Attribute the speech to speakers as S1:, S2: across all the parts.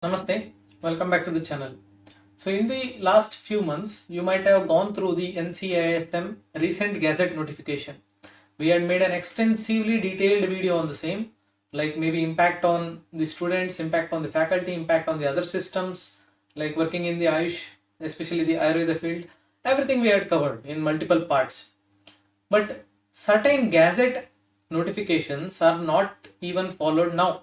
S1: Namaste, welcome back to the channel. So in the last few months, you might have gone through the NCISM recent gazette notification. We had made an extensively detailed video on the same, like maybe impact on the students, impact on the faculty, impact on the other systems, like working in the Ayush, especially the Ayurveda field. Everything we had covered in multiple parts. But certain gazette notifications are not even followed now.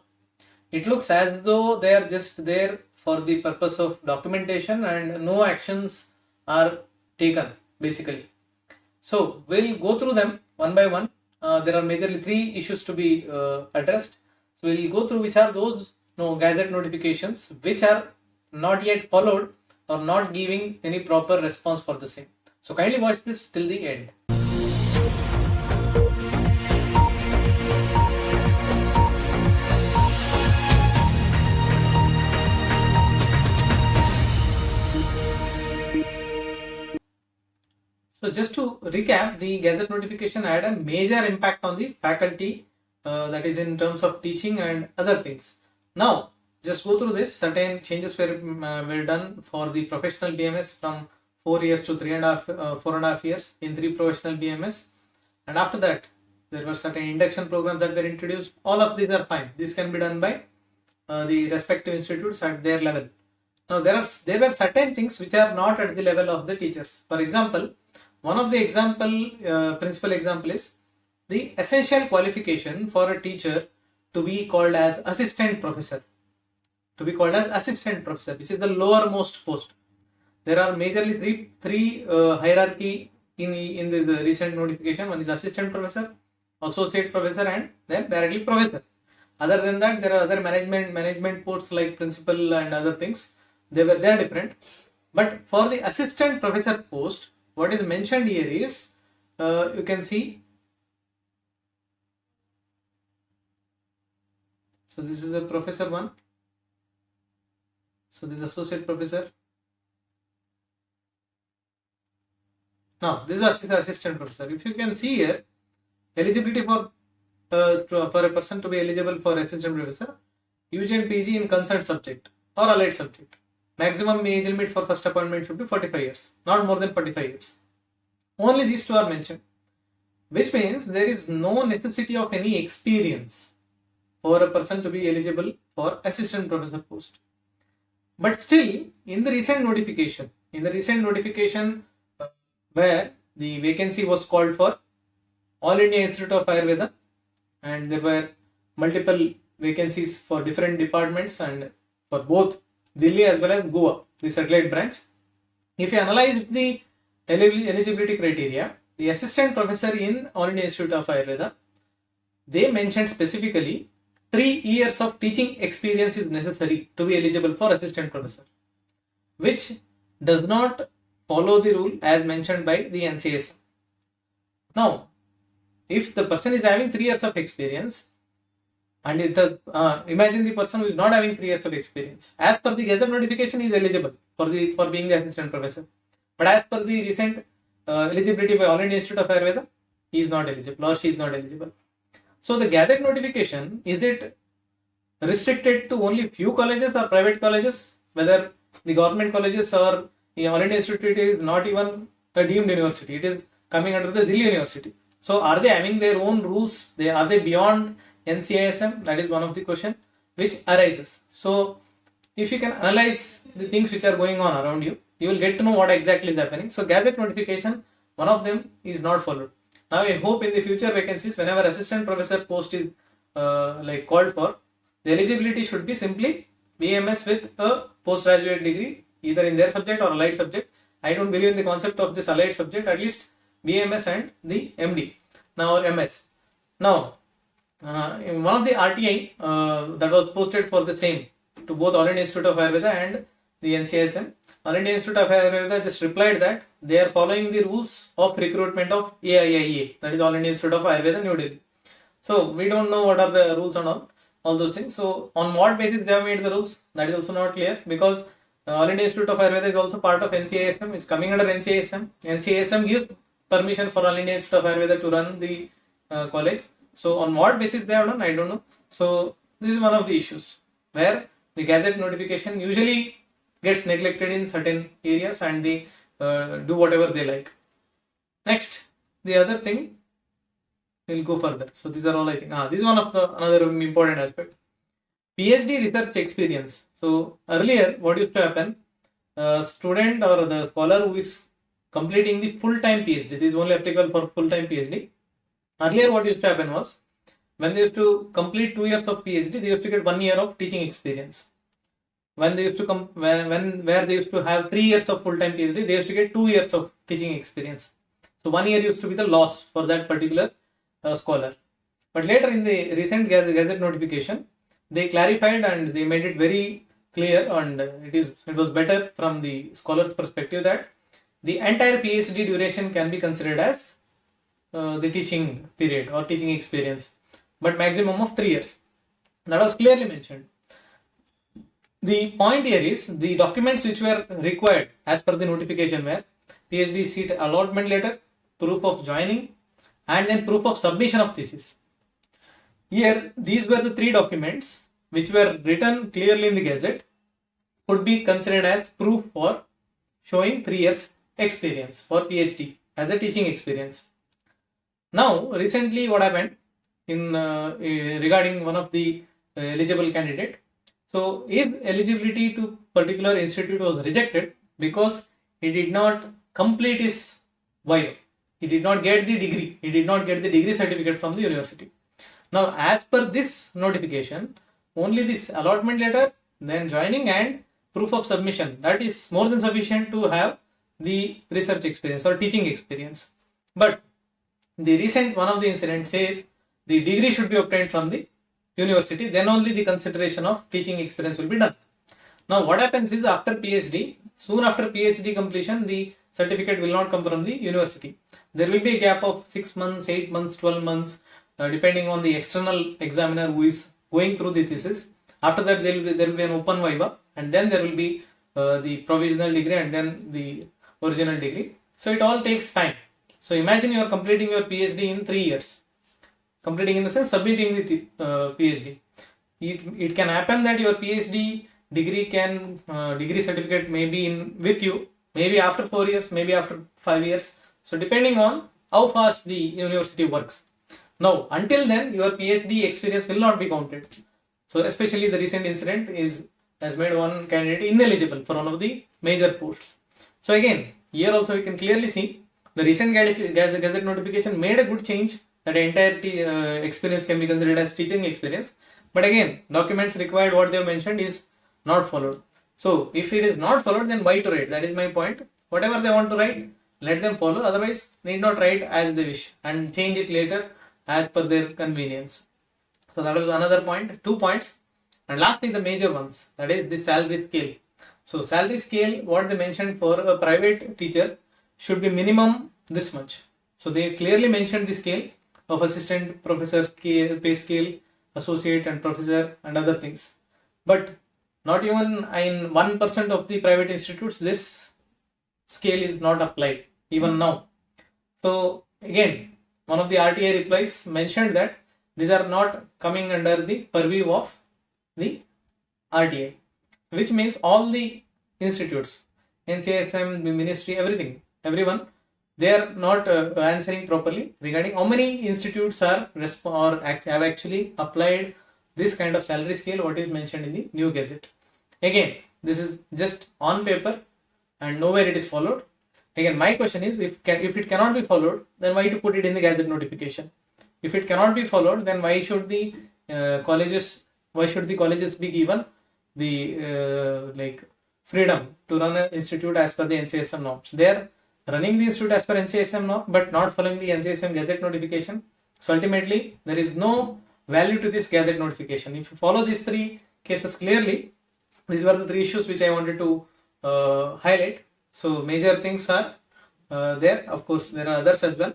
S1: It looks as though they are just there for the purpose of documentation and no actions are taken basically. So we'll go through them one by one. There are majorly three issues to be addressed. So we'll go through which are those gazette notifications which are not yet followed or not giving any proper response for the same. So kindly watch this till the end. So just to recap, the gazette notification had a major impact on the faculty, that is in terms of teaching and other things. Now, just go through this. Certain changes were done for the professional BMS from 4 years to 4.5 years in 3 professional BMS. And after that, there were certain induction programs that were introduced. All of these are fine. This can be done by the respective institutes at their level. Now, there were certain things which are not at the level of the teachers. For example, one of the principal example is the essential qualification for a teacher to be called as assistant professor. To be called as assistant professor, which is the lowermost post. There are majorly three hierarchy in this recent notification. One is assistant professor, associate professor, and then directly professor. Other than that, there are other management posts like principal and other things. They are different. But for the assistant professor post, what is mentioned here is, you can see, so this is the professor one, so this is associate professor. Now this is assistant professor. If you can see here, eligibility for a person to be eligible for assistant professor, UG and PG in concerned subject or allied subject. Maximum age limit for first appointment should be 45 years, not more than 45 years. Only these two are mentioned, which means there is no necessity of any experience for a person to be eligible for assistant professor post. But still, in the recent notification, where the vacancy was called for All India Institute of Ayurveda, and there were multiple vacancies for different departments and for both Delhi as well as Goa, the satellite branch. If you analyze the eligibility criteria, the assistant professor in All India Institute of Ayurveda, they mentioned specifically 3 years of teaching experience is necessary to be eligible for assistant professor, which does not follow the rule as mentioned by the NCISM. Now, if the person is having 3 years of experience, and imagine the person who is not having 3 years of experience, as per the gazette notification, he is eligible for being the assistant professor. But as per the recent eligibility by All India Institute of Ayurveda, he is not eligible or she is not eligible. So the gazette notification, is it restricted to only few colleges or private colleges? Whether the government colleges or the All India Institute is not even a deemed university, it is coming under the Delhi University. So are they having their own rules? Are they beyond NCISM? That is one of the question which arises. So if you can analyze the things which are going on around you, you will get to know what exactly is happening. So gazette notification, one of them is not followed. Now I hope in the future vacancies, whenever assistant professor post is called for, the eligibility should be simply BMS with a postgraduate degree, either in their subject or allied subject. I don't believe in the concept of this allied subject, at least BMS and the MD, now or MS. Now, in one of the RTI that was posted for the same to both All India Institute of Ayurveda and the NCISM, All India Institute of Ayurveda just replied that they are following the rules of recruitment of AIIA, that is All India Institute of Ayurveda, New Delhi. So we don't know what are the rules and all those things. So on what basis they have made the rules, that is also not clear, because All India Institute of Ayurveda is also part of NCISM, is coming under NCISM. NCISM gives permission for All India Institute of Ayurveda to run the college. So on what basis they have done, I don't know. So this is one of the issues where the gazette notification usually gets neglected in certain areas and they do whatever they like. Next, the other thing, we'll go further. So these are all I think. This is one of the another important aspect. PhD research experience. So earlier, what used to happen, student or the scholar who is completing the full-time PhD, this is only applicable for full-time PhD. Earlier, what used to happen was, when they used to complete 2 years of PhD, they used to get 1 year of teaching experience. When they used to where they used to have 3 years of full-time PhD, they used to get 2 years of teaching experience. So 1 year used to be the loss for that particular scholar. But later in the recent Gazette notification, they clarified and they made it very clear, and it was better from the scholar's perspective that the entire PhD duration can be considered as the teaching period or teaching experience, but maximum of 3 years. That was clearly mentioned. The point here is the documents which were required as per the notification were PhD seat allotment letter, proof of joining, and then proof of submission of thesis. Here, these were the 3 documents which were written clearly in the Gazette, could be considered as proof for showing 3 years experience for PhD as a teaching experience. Now, recently what happened in regarding one of the eligible candidate. So, his eligibility to particular institute was rejected because he did not complete his bio. He did not get the degree. He did not get the degree certificate from the university. Now, as per this notification, only this allotment letter, then joining and proof of submission, that is more than sufficient to have the research experience or teaching experience. But the recent one of the incident says the degree should be obtained from the university, then only the consideration of teaching experience will be done. Now what happens is, after PhD, soon after PhD completion, the certificate will not come from the university. There will be a gap of 6 months, 8 months, 12 months, depending on the external examiner who is going through the thesis. After that, there will be an open viva, and then there will be the provisional degree and then the original degree. So it all takes time. So imagine you are completing your PhD in 3 years. Completing in the sense submitting the PhD. It can happen that your PhD degree certificate may be with you maybe after 4 years, maybe after 5 years. So depending on how fast the university works. Now, until then, your PhD experience will not be counted. So especially the recent incident has made one candidate ineligible for one of the major posts. So again, here also we can clearly see the recent Gazette notification made a good change, that the entire experience can be considered as teaching experience. But again, documents required, what they have mentioned, is not followed. So if it is not followed, then why to write? That is my point. Whatever they want to write, let them follow. Otherwise, need not write as they wish and change it later as per their convenience. So that was another point. 2 points. And lastly, the major ones, that is the salary scale. So salary scale, what they mentioned for a private teacher should be minimum this much. So they clearly mentioned the scale of assistant, professor, pay scale, associate and professor and other things. But not even in 1% of the private institutes, this scale is not applied even now. So again, one of the RTI replies mentioned that these are not coming under the purview of the RTI, which means all the institutes, NCSM, the ministry, everyone, they are not answering properly regarding how many institutes are have actually applied this kind of salary scale what is mentioned in the new Gazette. Again, this is just on paper and nowhere it is followed. Again, my question is, if it cannot be followed, then why to put it in the Gazette notification? If it cannot be followed, then why should the colleges be given the freedom to run an institute as per the NCSM norms? They are running the institute as per NCSM norm, but not following the NCSM Gazette notification. So ultimately, there is no value to this Gazette notification. If you follow these 3 cases clearly, these were the 3 issues which I wanted to highlight. So major things are there. Of course, there are others as well,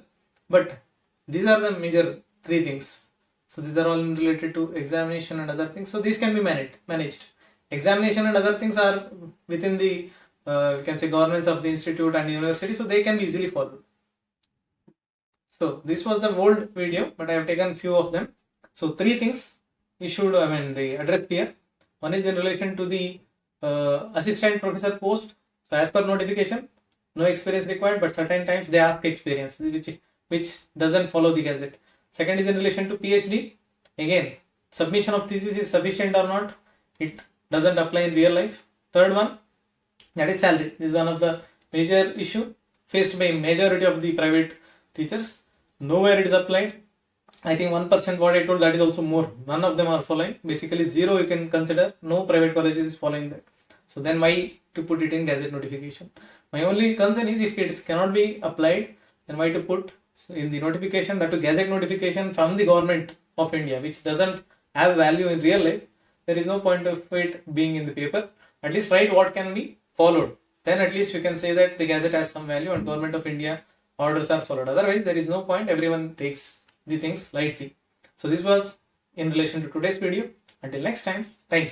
S1: but these are the major 3 things. So these are all related to examination and other things. So these can be managed. Examination and other things are within the you can say governance of the institute and university, so they can be easily followed. So this was the old video, but I have taken few of them. So 3 things we should address here. One is in relation to the assistant professor post. So as per notification, no experience required, but certain times they ask experience, which doesn't follow the gazette. Second is in relation to PhD. Again, submission of thesis is sufficient or not, it doesn't apply in real life. Third one, that is salary. This is one of the major issue faced by majority of the private teachers. Nowhere it is applied. I think 1% what I told, that is also more. None of them are following. Basically zero you can consider. No private colleges is following that. So then why to put it in gazette notification? My only concern is if it cannot be applied, then why to put in the notification, that to gazette notification from the government of India, which doesn't have value in real life. There is no point of it being in the paper. At least write what can be followed. Then at least you can say that the gazette has some value and government of India orders are followed. Otherwise there is no point. Everyone takes the things lightly. So this was in relation to today's video. Until next time, thank you.